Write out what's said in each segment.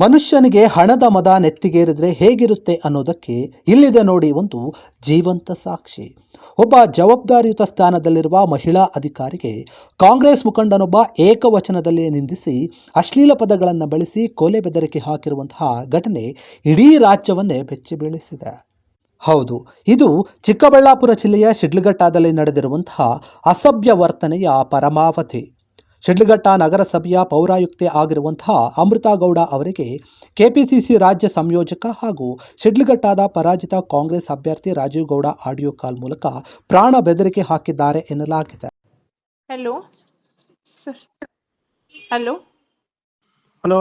ಮನುಷ್ಯನಿಗೆ ಹಣದ ಮದ ನೆತ್ತಿಗೇರಿದ್ರೆ ಹೇಗಿರುತ್ತೆ ಅನ್ನೋದಕ್ಕೆ ಇಲ್ಲಿದೆ ನೋಡಿ ಒಂದು ಜೀವಂತ ಸಾಕ್ಷಿ. ಒಬ್ಬ ಜವಾಬ್ದಾರಿಯುತ ಸ್ಥಾನದಲ್ಲಿರುವ ಮಹಿಳಾ ಅಧಿಕಾರಿಗೆ ಕಾಂಗ್ರೆಸ್ ಮುಖಂಡನೊಬ್ಬ ಏಕವಚನದಲ್ಲಿ ನಿಂದಿಸಿ ಅಶ್ಲೀಲ ಪದಗಳನ್ನು ಬಳಸಿ ಕೊಲೆ ಬೆದರಿಕೆ ಹಾಕಿರುವಂತಹ ಘಟನೆ ಇಡೀ ರಾಜ್ಯವನ್ನೇ ಬೆಚ್ಚಿ ಬೀಳಿಸಿದೆ. ಹೌದು, ಇದು ಚಿಕ್ಕಬಳ್ಳಾಪುರ ಜಿಲ್ಲೆಯ ಶಿಡ್ಲಘಟ್ಟದಲ್ಲಿ ನಡೆದಿರುವಂತಹ ಅಸಭ್ಯ ವರ್ತನೆಯ ಪರಮಾವಧಿ. ಶಿಡ್ಲಘಟ್ಟ ನಗರಸಭೆಯ ಪೌರಾಯುಕ್ತೆ ಆಗಿರುವಂತಹ ಅಮೃತಾ ಗೌಡ ಅವರಿಗೆ ಕೆಪಿಸಿಸಿ ರಾಜ್ಯ ಸಂಯೋಜಕ ಹಾಗೂ ಶಿಡ್ಲಘಟ್ಟದ ಪರಾಜಿತ ಕಾಂಗ್ರೆಸ್ ಅಭ್ಯರ್ಥಿ ರಾಜೀವ್ ಗೌಡ ಆಡಿಯೋ ಕಾಲ್ ಮೂಲಕ ಪ್ರಾಣ ಬೆದರಿಕೆ ಹಾಕಿದ್ದಾರೆ ಎನ್ನಲಾಗಿದೆ. Hello sir. Hello hello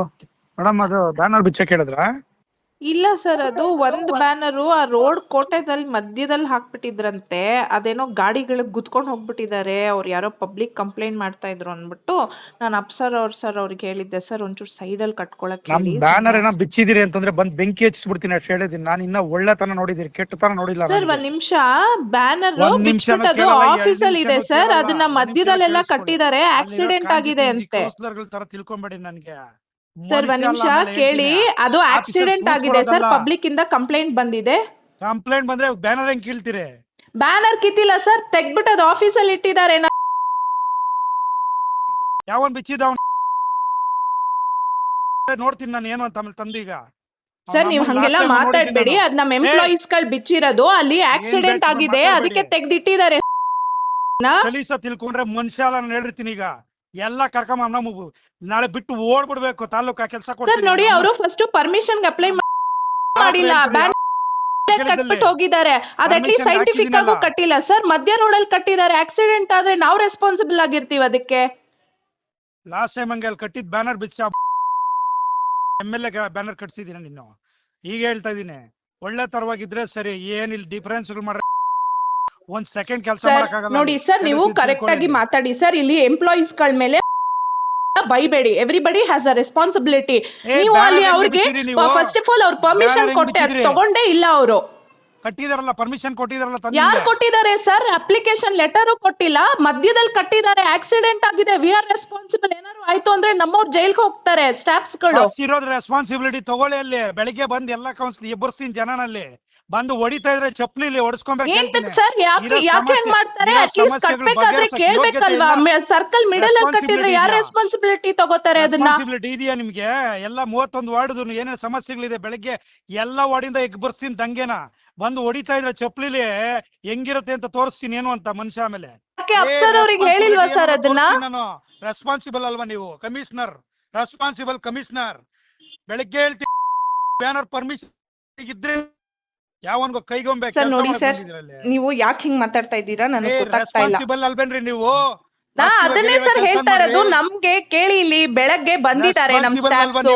madam, ಅದು ಬ್ಯಾನರ್ ಬಿಚ್ಚಕ್ಕೆ ಹೇಳಿದ್ರಾ? ಇಲ್ಲ ಸರ್, ಅದು ಒಂದು ಬ್ಯಾನರು ಆ ರೋಡ್ ಕೋಟೆದಲ್ಲಿ ಮಧ್ಯದಲ್ಲಿ ಹಾಕ್ಬಿಟ್ಟಿದ್ರಂತೆ. ಅದೇನೋ ಗಾಡಿಗಳಿಗೆ ಗುದ್ಕೊಂಡು ಹೋಗ್ಬಿಟ್ಟಿದ್ದಾರೆ. ಅವ್ರು ಯಾರೋ ಪಬ್ಲಿಕ್ ಕಂಪ್ಲೇಂಟ್ ಮಾಡ್ತಾ ಇದ್ರು ಅಂದ್ಬಿಟ್ಟು ನಾನು ಅಪ್ಸರ್ ಅವ್ರಿಗೆ ಹೇಳಿದ್ದೆ, ಸರ್ ಒಂಚೂರು ಸೈಡಲ್ಲಿ ಕಟ್ಕೊಳಕ್ಕೆ ನಮ್ ಹೇಳಿ. ಬ್ಯಾನರ್ ಏನೋ ಬಿಚ್ಚಿದಿರಿ ಅಂತಂದ್ರೆ ಬಂದ್ ಬೆಂಕಿ ಹಚ್ಚಿಸ್ಬಿಡ್ತೀನಿ ಅಷ್ಟು ಹೇಳಿದೀನಿ. ನಾನು ಇನ್ನ ಒಳ್ಳೆತನ ನೋಡಿದಿರಿ, ಕೆಟ್ಟತನ ನೋಡಿಲ್ಲ. ಸರ್ ಒಂದ್ ನಿಮಿಷ, ಬ್ಯಾನರ್ ಒಂದ್ ನಿಮಿಷನೂ ಬಿಚ್ಬಿಟ್ಟು ಅದು ಕೇಳಲ್ಲ, ಆಫೀಸಲ್ಲಿ ಇದೆ ನಿಮಿಷನೂ ಸರ್. ಕೇಳಲ್ಲ, ಅದನ್ನ ಒಂದ್ ನಿಮಿಷ ಮಧ್ಯದಲ್ಲೆಲ್ಲ ಕೇಳಿಸ್ಕೊಳ್ಳಿ. ಕಟ್ಟಿದ್ದಾರೆ, ಆಕ್ಸಿಡೆಂಟ್ ಆಗಿದೆ ಅಂತೆ. ತರ ತಿಳ್ಕೊಂಬೇಡಿ ನನ್ಗೆ. ಸರ್ ಒಂದ್ ನಿಮಿಷ ಕೇಳಿ, ಅದು ಆಕ್ಸಿಡೆಂಟ್ ಆಗಿದೆ ಸರ್. ಪಬ್ಲಿಕ್ ಇಂದ ಕಂಪ್ಲೇಂಟ್ ಬಂದಿದೆ. ಕಂಪ್ಲೇಂಟ್ ಬಂದ್ರೆ ಬ್ಯಾನರ್ ಹೆಂಗ್ ಕೀಳ್ತೀರಿ? ಬ್ಯಾನರ್ ಕಿತ್ತಿಲ್ಲ ಸರ್, ತೆಗ್ಬಿಟ್ಟು ಅದು ಆಫೀಸಲ್ಲಿ ಇಟ್ಟಿದ್ದಾರೆ. ಯಾವನ್ ಬಿಚ್ಚಿದ ನೋಡ್ತೀನಿ ನಾನು ಏನು ಅಂತ ಆಮೇಲೆ ತಂದೀಗ. ಸರ್ ನೀವು ಹಂಗೆಲ್ಲ ಮಾತಾಡ್ಬೇಡಿ. ಅದ್ ನಮ್ಮ ಎಂಪ್ಲಾಯೀಸ್ ಗಳು ಬಿಚ್ಚಿರೋದು, ಅಲ್ಲಿ ಆಕ್ಸಿಡೆಂಟ್ ಆಗಿದೆ, ಅದಕ್ಕೆ ತೆಗ್ದಿಟ್ಟಿದ್ದಾರೆ. ಕಲೀಸ ತಿಳ್ಕೊಂಡ್ರೆ ಮನುಷ್ಯ ಅಲ್ಲ, ನಾನು ಹೇಳಿರ್ತೀನಿ. ಈಗ ಎಲ್ಲ ಕರ್ಕೊಂಡ್ ನಾಳೆ ಬಿಟ್ಟು ಓಡ್ಬಿಡ್ಬೇಕು ತಾಲೂಕಾ ಕೆಲಸ. ಸರ್ ನೋಡಿ, ಅವರು ಫಸ್ಟ್ ಪರ್ಮಿಷನ್ ಅಪ್ಲೈ ಮಾಡಿಲ್ಲ, ಕಟ್ಬಿಟ್ಟು ಹೋಗಿದ್ದಾರೆ. ಅದ್ ಅಟ್ಲೀಸ್ಟ್ ಸೈಂಟಿಫಿಕ್ ಆಗು ಕಟ್ಟಿಲ್ಲ ಸರ್. ಮಧ್ಯ ರೋಡ್ ಅಲ್ಲಿ ಕಟ್ಟಿದ್ದಾರೆ. ಆಕ್ಸಿಡೆಂಟ್ ಆದ್ರೆ ನಾವು ರೆಸ್ಪಾನ್ಸಿಬಲ್ ಆಗಿರ್ತೀವಿ ಅದಕ್ಕೆ. ಲಾಸ್ಟ್ ಟೈಮ್ ಹಂಗೆ ಅಲ್ಲಿ ಕಟ್ಟಿದ್ ಬ್ಯಾನರ್ ಬಿಚ್ಚ MLA ಬ್ಯಾನರ್ ಕಟ್ಸಿದೀನಿ ನೀನು. ಈಗ ಹೇಳ್ತಾ ಇದೀನಿ, ಒಳ್ಳೆ ತರವಾಗಿದ್ರೆ ಸರಿ. ಏನಿಲ್ಲ ಡಿಫರೆನ್ಸ್ ಮಾಡ್ರೆ ಒಂದ್ ಸೆಕೆಂಡ್ ಕೆಲಸ ಮಾಡಕ್ಕಾಗಲ್ಲ. ನೋಡಿ ಸರ್, ನೀವು ಕರೆಕ್ಟ್ ಆಗಿ ಮಾತಾಡಿ ಸರ್. ಇಲ್ಲಿ ಎಂಪ್ಲಾಯೀಸ್ ಗಳ ಮೇಲೆ ಬೈಬೇಡಿ. Everybody has a responsibility. ನೀವು ಅಲ್ಲಿ ಅವ್ರಿಗೆ ಫಸ್ಟ್ ಆಫ್ ಆಲ್ ಅವ್ರ ಪರ್ಮಿಷನ್ ಕೊಟ್ಟೆ, ತಗೊಂಡೇ ಇಲ್ಲ. ಅವರು ಕಟ್ಟಿದಾರಲ್ಲ, ಪರ್ಮಿಷನ್ ಕೊಟ್ಟಿದಾರಲ್ಲ. ಯಾರು ಕೊಟ್ಟಿದ್ದಾರೆ ಸರ್? ಅಪ್ಲಿಕೇಶನ್ ಲೆಟರ್ ಕೊಟ್ಟಿಲ್ಲ, ಮಧ್ಯದಲ್ಲಿ ಕಟ್ಟಿದ್ದಾರೆ. ಆಕ್ಸಿಡೆಂಟ್ ಆಗಿದೆ, ವಿ ಆರ್ ರೆಸ್ಪಾನ್ಸಿಬಲ್. ಏನಾದ್ರು ಆಯ್ತು ಅಂದ್ರೆ ನಮ್ಮವ್ರು ಜೈಲ್ಗೆ ಹೋಗ್ತಾರೆ ಸ್ಟಾಫ್ಸ್ ಗಳು. ಇರೋದ್ ರೆಸ್ಪಾನ್ಸಿಬಿಲಿಟಿ ತಗೊಳ್ಳಿ. ಅಲ್ಲಿ ಬೆಳಿಗ್ಗೆ ಬಂದ್ ಎಲ್ಲಾ ಕೌನ್ಸಿಲ್ ಎಬ್ಬರ್ಸ್ತೀನಿ ಜನನಲ್ಲಿ. ಬಂದು ಹೊಡಿತಾ ಇದ್ರೆ ಚಪ್ಲಿಲಿ ಹೊಡಿಸ್ಕೊಬೇಕು ಸರ್. ಯಾಕೆ ಹೆಂಗ್ ಮಾಡ್ತಾರೆ? ಅಟ್ಲೀಸ್ಟ್ ಕಟ್ಬೇಕಾದ್ರೆ ಕೇಳ್ಬೇಕಲ್ವಾ? ಸರ್ಕಲ್ ಮಿಡಲ್ ಅಲ್ಲಿ ಕಟ್ಟಿದ್ರೆ ಯಾರು ರೆಸ್ಪಾನ್ಸಿಬಿಲಿಟಿ ತಗೋತಾರೆ? ಅದನ್ನ ಇದೆಯಾ ನಿಮ್ಗೆ? ಎಲ್ಲ 31 ವಾರ್ಡ್ ಏನೇನು ಸಮಸ್ಯೆಗಳಿದೆ. ಬೆಳಿಗ್ಗೆ ಎಲ್ಲಾ ವಾರ್ಡಿಂದ ಎಬ್ಬರ್ಸ್ತೀನಿ ದಂಗೆನ. ಬಂದು ಹೊಡಿತಾ ಇದ್ರೆ ಚಪ್ಲಿಲಿ ಹೆಂಗಿರುತ್ತೆ ಅಂತ ತೋರಿಸ್ತೀನಿ ಏನು ಅಂತ ಮನುಷ್ಯ. ಆಮೇಲೆ ಅಪ್ಸರ್ ಅವ್ರಿಗೆ ಹೇಳಿಲ್ವಾ ಸರ್ ಅದನ್ನ? ನಾನು ರೆಸ್ಪಾನ್ಸಿಬಲ್ ಅಲ್ವಾ ನೀವು? Commissioner, responsible commissioner. ಬೆಳಿಗ್ಗೆ ಹೇಳ್ತೀನಿ ಬ್ಯಾನರ್ ಪರ್ಮಿಷನ್ ಇದ್ರೆ ಯಾವನ್ಗೋ ಕೈಗೊಂಬೆ. ಸರ್ ನೋಡಿ ಸರ್, ನೀವು ಯಾಕೆ ಹಿಂಗ್ ಮಾತಾಡ್ತಾ ಇದ್ದೀರಾ ನನಗೆ ಗೊತ್ತಾಗ್ತಾ ಇಲ್ಲ. ರೆಸ್ಪಾನ್ಸಿಬಲ್ ಅಲ್ವೇನ್ರಿ ನೀವು? ನಾ ಅದನ್ನೇ ಸರ್ ಹೇಳ್ತಾ ಇರೋದು. ನಮ್ಗೆ ಕೇಳಿ, ಇಲ್ಲಿ ಬೆಳಗ್ಗೆ ಬಂದಿದ್ದಾರೆ ನಮ್ ಸ್ಟಾಫ್ಸ್.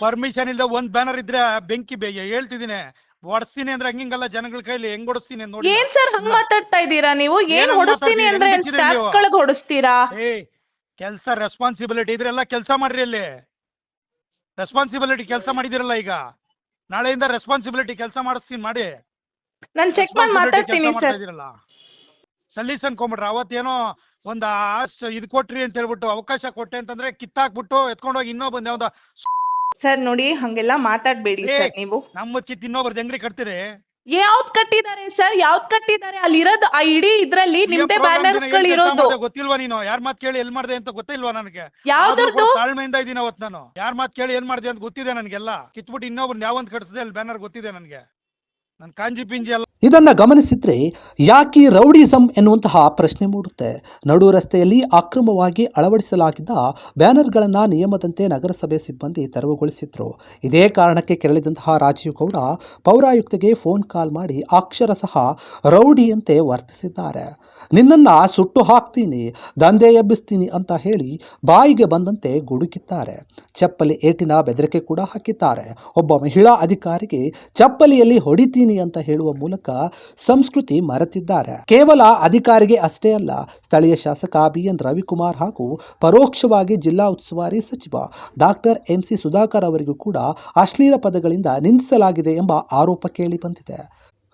ಪರ್ಮಿಷನ್ ಇಲ್ದ ಒಂದ್ ಬ್ಯಾನರ್ ಇದ್ರೆ ಬೆಂಕಿ ಹೇಳ್ತಿದ್ದೀನಿ, ಹೊಡ್ಸ್ತೀನಿ ಅಂದ್ರೆ ಹಂಗಿಂಗಲ್ಲ. ಜನಗಳ ಕೈಲಿ ಹೆಂಗ್ ಹೊಡಿಸ್ತೀನಿ ನೋಡಿ. ಏನ್ ಸರ್ ಹಂಗ್ ಮಾತಾಡ್ತಾ ಇದ್ದೀರಾ ನೀವು? ಏನ್ ಹೊಡಿಸ್ತೀನಿ ಅಂದ್ರೆ ಸ್ಟಾಫ್ಸ್ ಗಳಿಗೆ ಹೊಡಿಸ್ತೀರಾ? ಕೆಲ್ಸ ರೆಸ್ಪಾನ್ಸಿಬಿಲಿಟಿ ಇದ್ರೆಲ್ಲ ಕೆಲ್ಸ ಮಾಡ್ರಿ. ಅಲ್ಲಿ ರೆಸ್ಪಾನ್ಸಿಬಿಲಿಟಿ ಕೆಲಸ ಮಾಡಿದಿರಲ್ಲ. ಈಗ ನಾಳೆಯಿಂದ ರೆಸ್ಪಾನ್ಸಿಬಿಲಿಟಿ ಕೆಲಸ ಮಾಡಿಸ್ತೀನಿ ಮಾಡಿ. ನಾನು ಚೆಕ್ ಮಾಡಿ ಮಾತಾಡ್ತೀನಿ ಸರ್. ಸಲೀಸ್ ಅನ್ಕೊಂಡ್ಬಿಟ್ರ ಅವತ್ತೇನೋ ಒಂದ್ ಇದ್ ಕೊಟ್ರಿ ಅಂತ ಹೇಳ್ಬಿಟ್ಟು ಅವಕಾಶ ಕೊಟ್ಟೆ ಅಂತಂದ್ರೆ ಕಿತ್ತಾಕ್ಬಿಟ್ಟು ಎತ್ಕೊಂಡೋಗಿ ಇನ್ನೊಬ್ಬಂದ್ ಯಾವ್ದ. ಸರ್ ನೋಡಿ, ಹಂಗೆಲ್ಲ ಮಾತಾಡ್ಬೇಡಿ ಸರ್. ನೀವು ನಮ್ಮ ಕಿತ್ ಇನ್ನೊಬ್ರದ್ ಹೆಂಗ್ರಿ ಕಟ್ತೀರಿ? ಯಾವ್ದ್ ಕಟ್ಟಿದ್ದಾರೆ ಸರ್? ಯಾವ್ದ್ ಕಟ್ಟಿದ್ದಾರೆ? ಅಲ್ಲಿ ಇರೋದು ಆ ಇಡೀ ಇದ್ರಲ್ಲಿ ನಿಮ್ದೇ ಬ್ಯಾನರ್ಸ್ ಗಳು ಇರೋದು. ಗೊತ್ತಿಲ್ವಾ ನೀನು? ಯಾರ್ ಮಾತ್ ಕೇಳಿ ಎಲ್ ಮಾಡ್ದೆ ಅಂತ ಗೊತ್ತಿಲ್ವಾ ನನಗೆ? ಯಾವ್ದು ತಾಳ್ಮೆಯಿಂದ ಇದೀನಿ ಅವತ್ ನಾನು. ಯಾರ್ ಮಾತ್ ಕೇಳಿ ಏನ್ ಮಾಡ್ದೆ ಅಂತ ಗೊತ್ತಿದೆ ನನ್ಗೆಲ್ಲ. ಕಿತ್ಬಿಟ್ಟು ಇನ್ನೊಬ್ರು ಯಾವಂತ ಕಟ್ಸಿದೆ ಅಲ್ಲಿ ಬ್ಯಾನರ್ ಗೊತ್ತಿದೆ ನನ್ಗೆ. ನನ್ ಕಾಂಜಿ ಪಿಂಜಿ ಅಲ್ಲ. ಇದನ್ನ ಗಮನಿಸಿದ್ರೆ ಯಾಕೆ ರೌಡಿಸಂ ಎನ್ನುವಂತಹ ಪ್ರಶ್ನೆ ಮೂಡುತ್ತೆ. ನಡು ರಸ್ತೆಯಲ್ಲಿ ಅಕ್ರಮವಾಗಿ ಅಳವಡಿಸಲಾಗಿದ್ದ ಬ್ಯಾನರ್ಗಳನ್ನು ನಿಯಮದಂತೆ ನಗರಸಭೆ ಸಿಬ್ಬಂದಿ ತೆರವುಗೊಳಿಸಿದ್ರು. ಇದೇ ಕಾರಣಕ್ಕೆ ಕೆರಳಿದಂತಹ ರಾಜೀವ್ ಗೌಡ ಪೌರಾಯುಕ್ತೆಗೆ ಫೋನ್ ಕಾಲ್ ಮಾಡಿ ಅಕ್ಷರಶಃ ರೌಡಿಯಂತೆ ವರ್ತಿಸಿದ್ದಾರೆ. ನಿನ್ನನ್ನ ಸುಟ್ಟು ಹಾಕ್ತೀನಿ, ದಂಧೆ ಎಬ್ಬಿಸ್ತೀನಿ ಅಂತ ಹೇಳಿ ಬಾಯಿಗೆ ಬಂದಂತೆ ಗುಡುಗಿದ್ದಾರೆ. ಚಪ್ಪಲಿ ಏಟಿನ ಬೆದರಿಕೆ ಕೂಡ ಹಾಕಿದ್ದಾರೆ. ಒಬ್ಬ ಮಹಿಳಾ ಅಧಿಕಾರಿಗೆ ಚಪ್ಪಲಿಯಲ್ಲಿ ಹೊಡಿತೀನಿ ಅಂತ ಹೇಳುವ ಮೂಲಕ ಸಂಸ್ಕೃತಿ ಮರೆತಿದ್ದಾರೆ. ಕೇವಲ ಅಧಿಕಾರಿಗೆ ಅಷ್ಟೇ ಅಲ್ಲ, ಸ್ಥಳೀಯ ಶಾಸಕ BN ರವಿಕುಮಾರ್ ಹಾಗೂ ಪರೋಕ್ಷವಾಗಿ ಜಿಲ್ಲಾ ಉಸ್ತುವಾರಿ ಸಚಿವ ಡಾಕ್ಟರ್ MC ಸುಧಾಕರ್ ಅವರಿಗೂ ಕೂಡ ಅಶ್ಲೀಲ ಪದಗಳಿಂದ ನಿಂದಿಸಲಾಗಿದೆ ಎಂಬ ಆರೋಪ ಕೇಳಿ ಬಂದಿದೆ.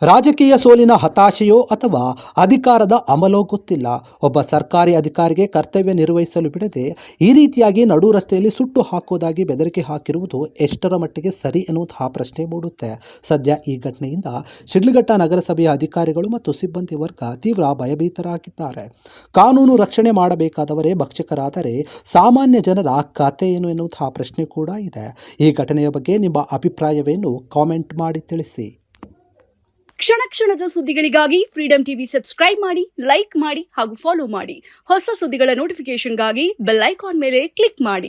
ರಾಜಕೀಯ ಸೋಲಿನ ಹತಾಶೆಯೋ ಅಥವಾ ಅಧಿಕಾರದ ಅಮಲೋ ಗೊತ್ತಿಲ್ಲ. ಒಬ್ಬ ಸರ್ಕಾರಿ ಅಧಿಕಾರಿಗೆ ಕರ್ತವ್ಯ ನಿರ್ವಹಿಸಲು ಬಿಡದೆ ಈ ರೀತಿಯಾಗಿ ನಡು ರಸ್ತೆಯಲ್ಲಿ ಸುಟ್ಟು ಹಾಕೋದಾಗಿ ಬೆದರಿಕೆ ಹಾಕಿರುವುದು ಎಷ್ಟರ ಮಟ್ಟಿಗೆ ಸರಿ ಎನ್ನುವಂತಹ ಪ್ರಶ್ನೆ ಮೂಡುತ್ತೆ. ಸದ್ಯ ಈ ಘಟನೆಯಿಂದ ಶಿಡ್ಲಘಟ್ಟ ನಗರಸಭೆಯ ಅಧಿಕಾರಿಗಳು ಮತ್ತು ಸಿಬ್ಬಂದಿ ವರ್ಗ ತೀವ್ರ ಭಯಭೀತರಾಗಿದ್ದಾರೆ. ಕಾನೂನು ರಕ್ಷಣೆ ಮಾಡಬೇಕಾದವರೇ ಭಕ್ಷಕರಾದರೆ ಸಾಮಾನ್ಯ ಜನರ ಕಥೆ ಏನು ಎನ್ನುವಂತಹ ಪ್ರಶ್ನೆ ಕೂಡ ಇದೆ. ಈ ಘಟನೆಯ ಬಗ್ಗೆ ನಿಮ್ಮ ಅಭಿಪ್ರಾಯವೇನು? ಕಾಮೆಂಟ್ ಮಾಡಿ ತಿಳಿಸಿ. ಕ್ಷಣ ಕ್ಷಣದ ಸುದ್ದಿಗಳಿಗಾಗಿ ಫ್ರೀಡಂ ಟಿವಿ ಸಬ್ಸ್ಕ್ರೈಬ್ ಮಾಡಿ, ಲೈಕ್ ಮಾಡಿ ಹಾಗೂ ಫಾಲೋ ಮಾಡಿ. ಹೊಸ ಸುದ್ದಿಗಳ ನೋಟಿಫಿಕೇಶನ್ಗಾಗಿ ಬೆಲ್ ಐಕಾನ್ ಮೇಲೆ ಕ್ಲಿಕ್ ಮಾಡಿ.